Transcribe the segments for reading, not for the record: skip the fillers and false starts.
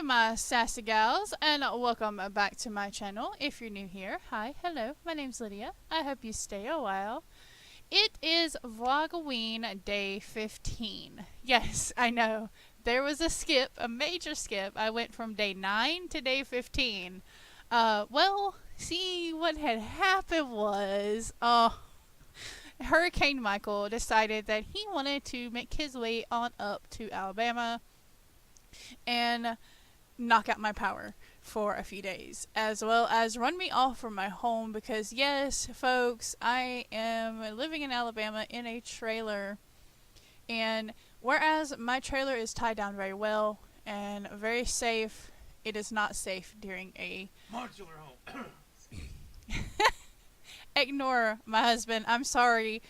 Howdy my sassy gals, and welcome back to my channel. If you're new here, hi, hello, my name's Lydia. I hope you stay a while. It is Vlogoween day 15. Yes, I know, there was a skip, a major skip. I went from day 9 to day 15. Well, see, what had happened was, Hurricane Michael decided that he wanted to make his way on up to Alabama and knock out my power for a few days, as well as run me off from my home, because yes, folks, I am living in Alabama in a trailer, and whereas my trailer is tied down very well and very safe, it is not safe during a modular home. Ignore my husband. I'm sorry.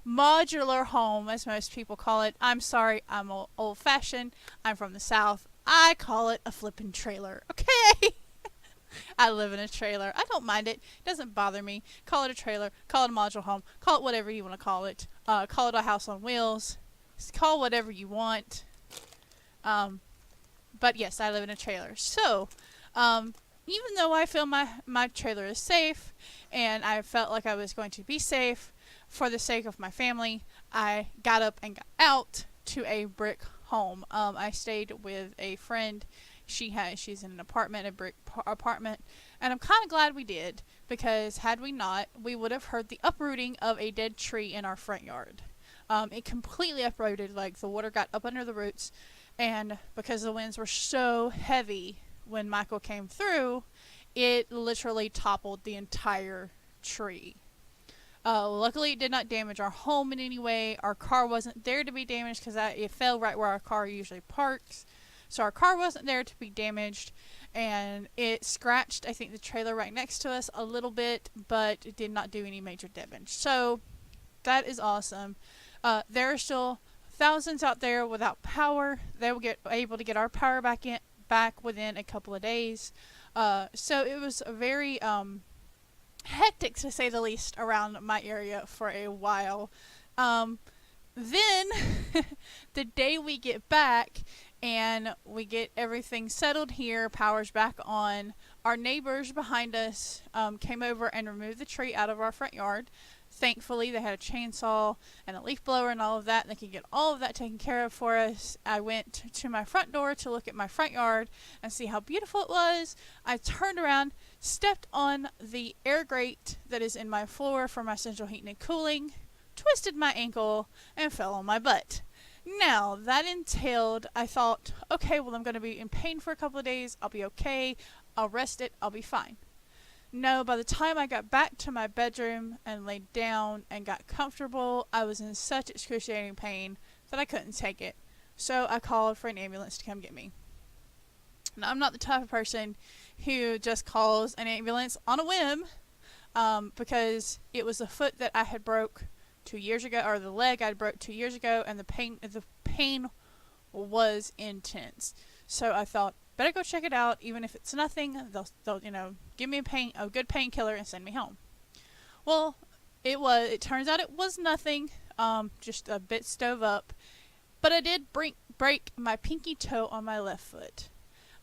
Modular home, as most people call it. I'm sorry. I'm old-fashioned. I'm from the South. I call it a flippin' trailer. Okay? I live in a trailer. I don't mind it. It doesn't bother me. Call it a trailer. Call it a modular home. Call it whatever you want to call it. Call it a house on wheels. Call whatever you want. But yes, I live in a trailer. So, even though I feel my trailer is safe, and I felt like I was going to be safe for the sake of my family, I got up and got out to a brick home. I stayed with a friend. She's in an apartment, a brick apartment, and I'm kind of glad we did, because had we not, we would have heard the uprooting of a dead tree in our front yard. It completely uprooted, like the water got up under the roots, and because the winds were so heavy when Michael came through, it literally toppled the entire tree. Luckily, it did not damage our home in any way. Our car wasn't there to be damaged, because it fell right where our car usually parks. So our car wasn't there to be damaged, and it scratched, I think, the trailer right next to us a little bit, but it did not do any major damage. So that is awesome. There are still thousands out there without power. They will get able to get our power back within a couple of days. So it was a very hectic, to say the least, around my area for a while. Then the day we get back and we get everything settled here, power's back on, our neighbors behind us came over and removed the tree out of our front yard. Thankfully, they had a chainsaw and a leaf blower and all of that, and they could get all of that taken care of for us. I went to my front door to look at my front yard and see how beautiful it was. I turned around, stepped on the air grate that is in my floor for my central heating and cooling, twisted my ankle, and fell on my butt. Now, that entailed, I thought, okay, well, I'm going to be in pain for a couple of days. I'll be okay. I'll rest it. I'll be fine. No, by the time I got back to my bedroom and laid down and got comfortable, I was in such excruciating pain that I couldn't take it. So I called for an ambulance to come get me. Now, I'm not the type of person who just calls an ambulance on a whim, because it was the foot that I had broke 2 years ago, or the leg I broke 2 years ago, and the pain was intense. So I thought, better go check it out. Even if it's nothing, they'll give me a good painkiller and send me home. Well, it turns out it was nothing, just a bit stove up, but I did break my pinky toe on my left foot.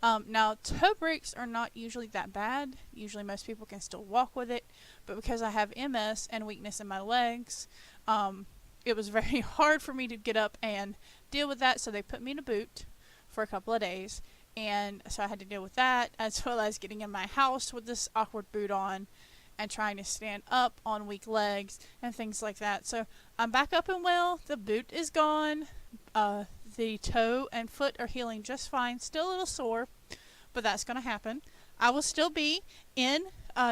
Now, toe breaks are not usually that bad. Usually most people can still walk with it, but because I have MS and weakness in my legs, it was very hard for me to get up and deal with that, so they put me in a boot for a couple of days. And so I had to deal with that, as well as getting in my house with this awkward boot on and trying to stand up on weak legs and things like that. So I'm back up and well. The boot is gone. The toe and foot are healing just fine. Still a little sore, but that's going to happen. I will still be in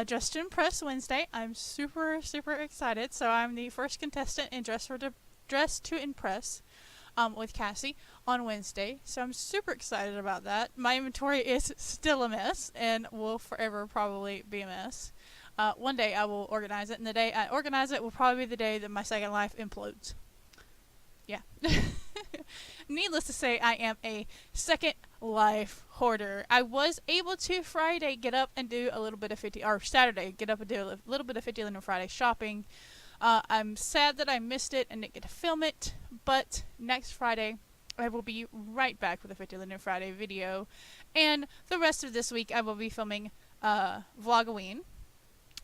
Dress to Impress Wednesday. I'm super, super excited. So I'm the first contestant in Dress to Impress with Cassie on Wednesday, so I'm super excited about that. My inventory is still a mess and will forever probably be a mess. One day I will organize it, and the day I organize it will probably be the day that my second life implodes. Yeah. Needless to say, I am a second life hoarder. I was able to Friday get up and do a little bit of Saturday get up and do a little bit of 50 Linden Friday shopping. I'm sad that I missed it and didn't get to film it, but next Friday I will be right back with a 50 Linden Friday video. And the rest of this week I will be filming Vlogoween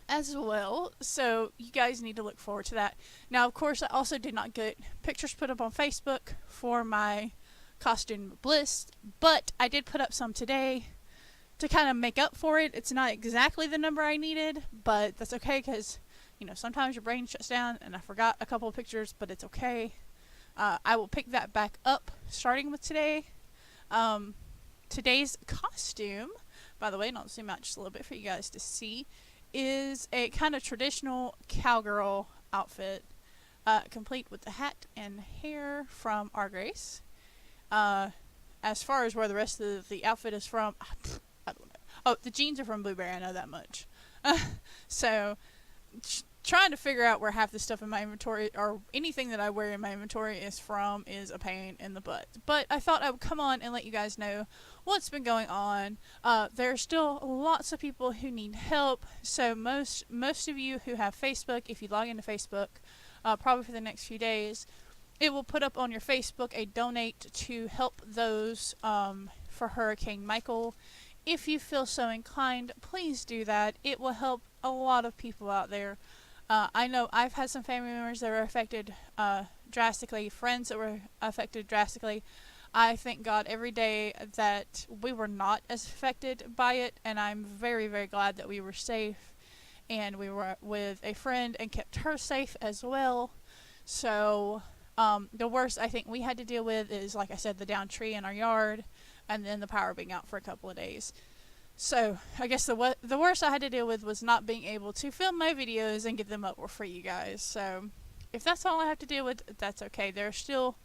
as well. So you guys need to look forward to that. Now, of course, I also did not get pictures put up on Facebook for my costume bliss, but I did put up some today to kind of make up for it. It's not exactly the number I needed, but that's okay because, you know, sometimes your brain shuts down and I forgot a couple of pictures, but it's okay. I will pick that back up starting with today. Today's costume, by the way, and I'll zoom out just a little bit for you guys to see, is a kind of traditional cowgirl outfit, complete with the hat and hair from Our Grace. As far as where the rest of the outfit is from, I don't know. Oh, the jeans are from Blueberry, I know that much. So, trying to figure out where half the stuff in my inventory, or anything that I wear in my inventory is from, is a pain in the butt. But I thought I would come on and let you guys know what's been going on. There are still lots of people who need help, so most of you who have Facebook, if you log into Facebook, probably for the next few days, it will put up on your Facebook a donate to help those for Hurricane Michael. If you feel so inclined, please do that. It will help a lot of people out there. I know I've had some family members that were affected drastically, friends that were affected drastically. I thank God every day that we were not as affected by it, and I'm very, very glad that we were safe, and we were with a friend and kept her safe as well. So the worst I think we had to deal with is, like I said, the downed tree in our yard, and then the power being out for a couple of days. So, I guess the worst I had to deal with was not being able to film my videos and get them up for you guys. So, if that's all I have to deal with, that's okay. There are still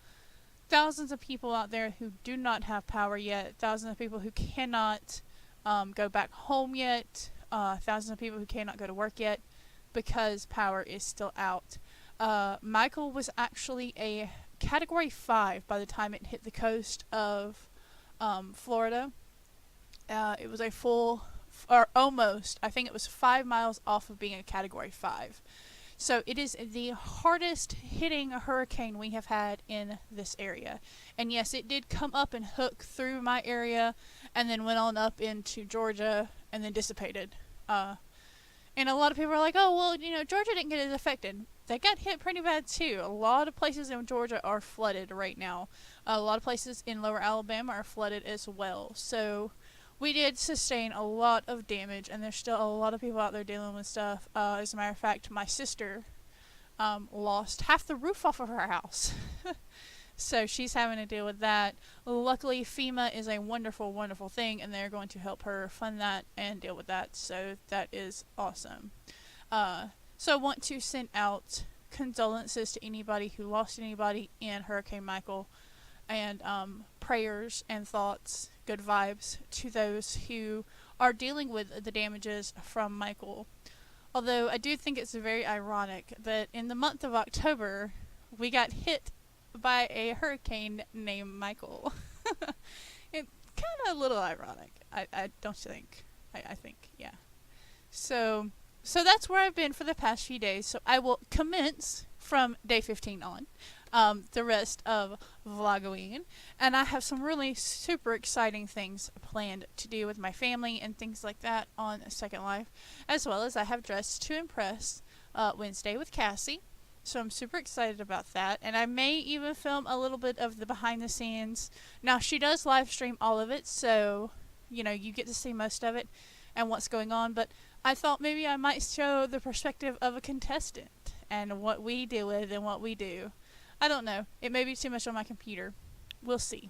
thousands of people out there who do not have power yet. Thousands of people who cannot go back home yet. Thousands of people who cannot go to work yet because power is still out. Michael was actually a Category 5 by the time it hit the coast of Florida. It was a full, or almost, I think it was 5 miles off of being a Category 5. So it is the hardest hitting hurricane we have had in this area. And yes, it did come up and hook through my area and then went on up into Georgia and then dissipated. And a lot of people are like, oh, well, you know, Georgia didn't get as affected. They got hit pretty bad too. A lot of places in Georgia are flooded right now. A lot of places in lower Alabama are flooded as well. So we did sustain a lot of damage, and there's still a lot of people out there dealing with stuff. As a matter of fact, my sister lost half the roof off of her house. So she's having to deal with that. Luckily, FEMA is a wonderful, wonderful thing, and they're going to help her fund that and deal with that. So that is awesome. So I want to send out condolences to anybody who lost anybody in Hurricane Michael, and prayers and thoughts, good vibes to those who are dealing with the damages from Michael. Although I do think it's very ironic that in the month of October we got hit by a hurricane named Michael. It's kind of a little ironic, I don't think. I think, yeah. So that's where I've been for the past few days. So I will commence from day 15 on. The rest of Vlogoween, and I have some really super exciting things planned to do with my family and things like that on Second Life, as well as I have Dressed to Impress Wednesday with Cassie, so I'm super excited about that, and I may even film a little bit of the behind the scenes. Now, she does live stream all of it, so you know, you get to see most of it and what's going on, but I thought maybe I might show the perspective of a contestant and what we deal with and what we do. I don't know. It may be too much on my computer. We'll see.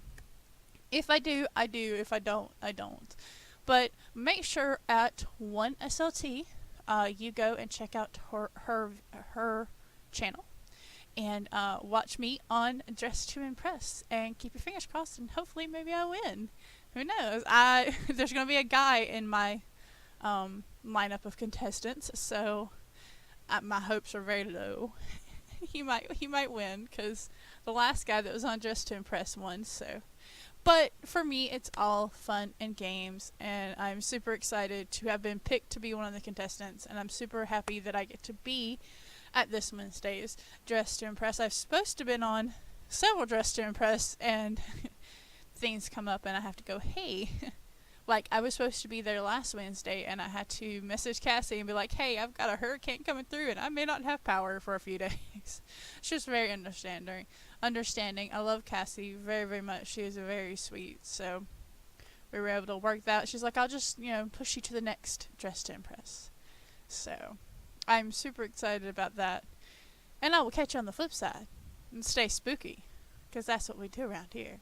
If I do, I do. If I don't, I don't. But make sure at 1SLT, you go and check out her channel and watch me on Dressed to Impress, and keep your fingers crossed, and hopefully maybe I win. Who knows? There's going to be a guy in my lineup of contestants, so my hopes are very low. He might win, because the last guy that was on Dressed to Impress won. So, but for me, it's all fun and games, and I'm super excited to have been picked to be one of the contestants, and I'm super happy that I get to be at this Wednesday's Dressed to Impress. I've supposed to have been on several dress to impress, and things come up and I have to go, hey, like I was supposed to be there last Wednesday and I had to message Cassie and be like, hey, I've got a hurricane coming through and I may not have power for a few days. She was very understanding. I love Cassie very, very much. She is very sweet. So we were able to work that out. She's like, I'll just, push you to the next dress to impress. So I'm super excited about that. And I will catch you on the flip side and stay spooky, because that's what we do around here.